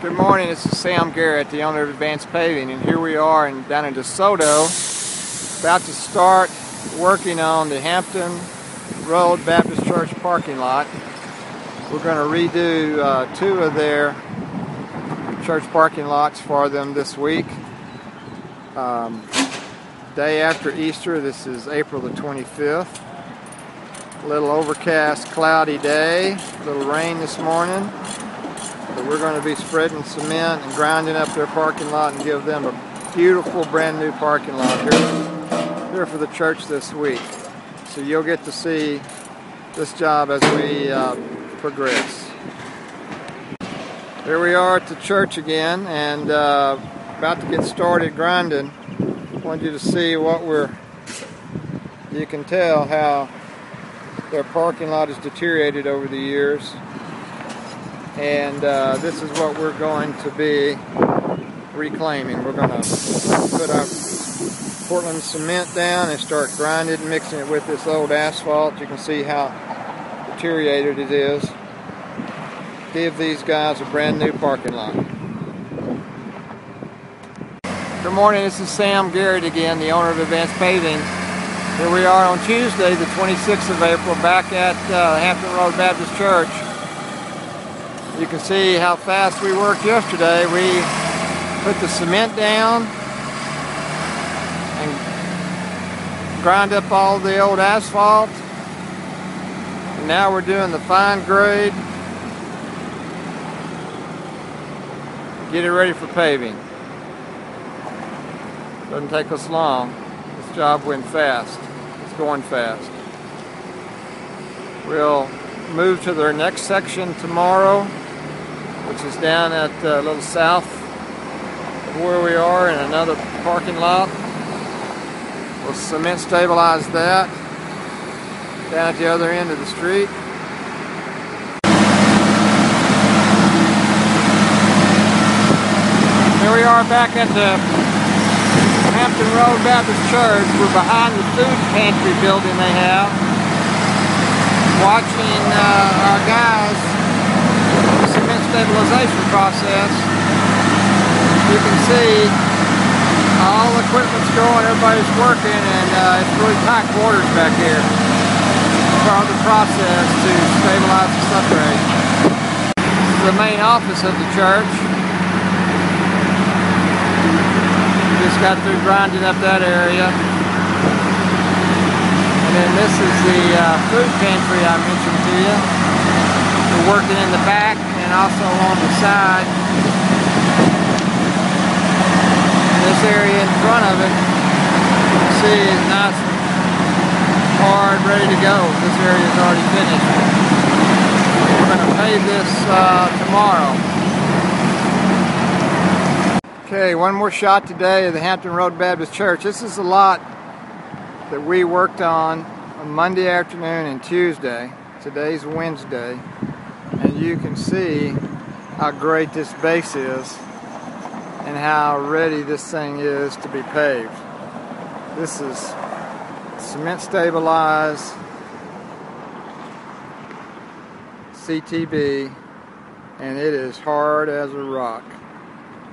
Good morning, this is Sam Garrett, the owner of Asphalt Paving, and here we are down in DeSoto, about to start working on the Hampton Road Baptist Church parking lot. We're going to redo two of their church parking lots for them this week. Day after Easter, this is April the 25th. A little overcast, cloudy day, a little rain this morning. But we're going to be spreading cement and grinding up their parking lot and give them a beautiful brand new parking lot here for the church this week. So you'll get to see this job as we progress. Here we are at the church again and about to get started grinding. I want you to see you can tell how their parking lot has deteriorated over the years. And this is what we're going to be reclaiming. We're going to put our Portland cement down and start grinding and mixing it with this old asphalt. You can see how deteriorated it is. Give these guys a brand new parking lot. Good morning, this is Sam Garrett again, the owner of Asphalt Paving. Here we are on Tuesday, the 26th of April, back at Hampton Road Baptist Church. You can see how fast we worked yesterday. We put the cement down and grind up all the old asphalt. And now we're doing the fine grade. Get it ready for paving. Doesn't take us long. This job went fast. It's going fast. We'll move to their next section tomorrow, which is down at a little south of where we are in another parking lot. We'll cement stabilize that down at the other end of the street. Here we are back at the Hampton Road Baptist Church. We're behind the food pantry building they have, watching our guys cement stabilization process. You can see all the equipment's going, everybody's working, and it's really tight quarters back here for the process to stabilize the subgrade. This is the main office of the church. Just got through grinding up that area. And then this is the food pantry I mentioned to you. We're working in the back and also on the side. This area in front of it, you can see is nice and hard, ready to go. This area is already finished. We're going to pave this tomorrow. Okay, one more shot today of the Hampton Road Baptist Church. This is a lot that we worked on Monday afternoon and Tuesday. Today's Wednesday. And you can see how great this base is and how ready this thing is to be paved. This is cement stabilized CTB, and it is hard as a rock.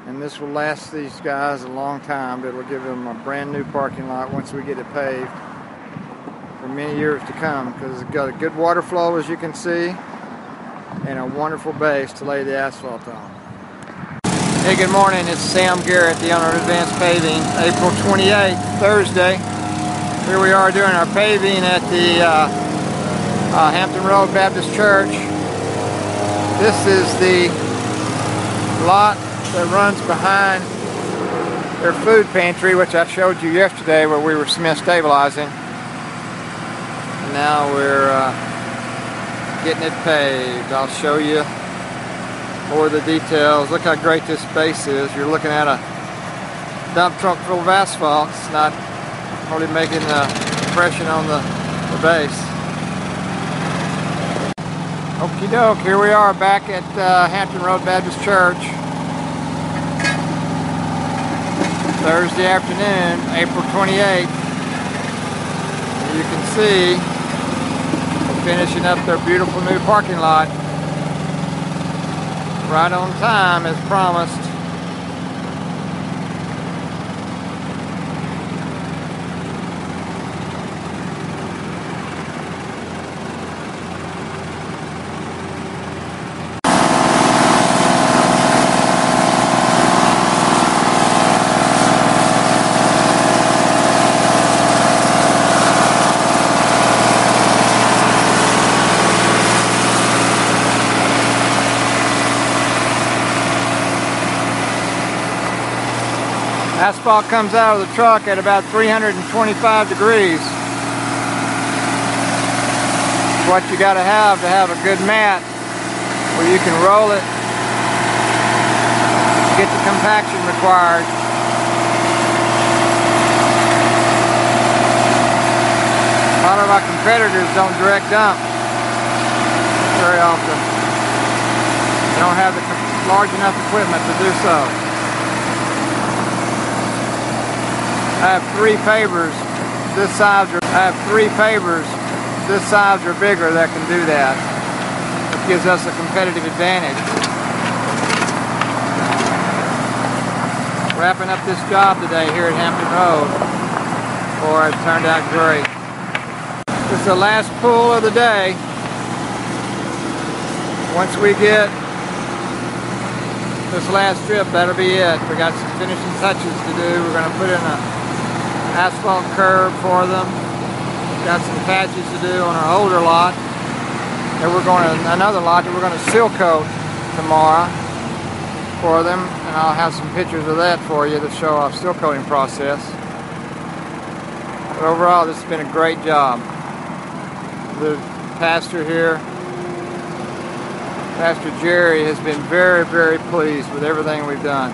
And this will last these guys a long time, but it'll give them a brand new parking lot once we get it paved for many years to come, because it's got a good water flow, as you can see, and a wonderful base to lay the asphalt on. Hey, good morning, it's Sam Garrett, the owner of Asphalt Paving. April 28th, Thursday. Here we are doing our paving at the Hampton Road Baptist Church. This is the lot that runs behind their food pantry, which I showed you yesterday where we were cement stabilizing. And now we're getting it paved. I'll show you more of the details. Look how great this base is. You're looking at a dump truck full of asphalt. It's not really making an impression on the base. Okie doke, here we are back at Hampton Road Baptist Church. Thursday afternoon, April 28th. You can see we're finishing up their beautiful new parking lot. right on time as promised. Asphalt comes out of the truck at about 325 degrees. It's what you got to have a good mat where you can roll it to get the compaction required. A lot of our competitors don't direct dump very often. They don't have the large enough equipment to do so. I have three pavers this size or bigger that can do that. It gives us a competitive advantage. Wrapping up this job today here at Hampton Road. Boy, it turned out great. This is the last pull of the day. Once we get this last strip, that'll be it. We got some finishing touches to do. We're going to put in a asphalt curb for them. Got some patches to do on our older lot. And we're going to another lot that we're going to seal coat tomorrow for them, and I'll have some pictures of that for you to show our seal coating process. But overall, this has been a great job. The pastor here, Pastor Jerry, has been very, very pleased with everything we've done.